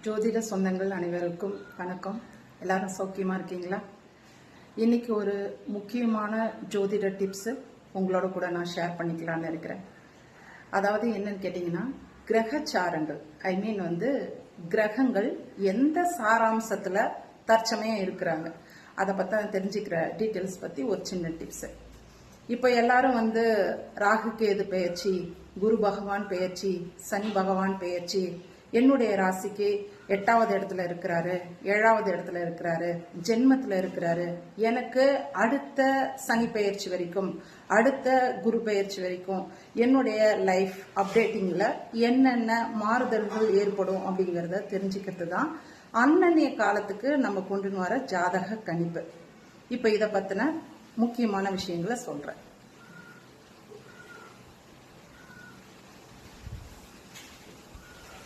ஜோதிட சொந்தங்கள் அனைவருக்கும் வணக்கம். எல்லாரும் சௌக்கியமா இருக்கீங்களா? இன்னைக்கு ஒரு முக்கியமான ஜோதிட டிப்ஸ் உங்களோட கூட நான் ஷேர் பண்ணிக்கலாம்னு இருக்கிறேன். அதாவது என்னன்னு கேட்டீங்கன்னா, கிரகச்சாரங்கள் கிரகங்கள் எந்த சாராம்சத்துல தற்சமயம் இருக்கிறாங்க அதை பத்தி தெரிஞ்சுக்கிற டீட்டெயில்ஸ் பத்தி ஒரு சின்ன டிப்ஸ். இப்போ எல்லாரும் ராகு கேது பெயர்ச்சி, குரு பகவான் பெயர்ச்சி, சனி பகவான் பெயர்ச்சி, என்னுடைய ராசிக்கு 8வது இடத்துல இருக்கிறாரு, 7வது இடத்துல இருக்கிறாரு, ஜென்மத்துல இருக்கிறாரு, எனக்கு அடுத்த சனி பெயர்ச்சி வரைக்கும், அடுத்த குரு பெயர்ச்சி வரைக்கும் என்னுடைய லைஃப் அப்டேட்டிங்ல என்னென்ன மாறுதல்கள் ஏற்படும் அப்படிங்கறத தெரிஞ்சுக்கிறது தான் அன்னன்னைய காலத்துக்கு நம்ம கொண்டு வர ஜாதக கணிப்பு. இப்ப இத பத்தின முக்கியமான விஷயங்களை சொல்றேன்.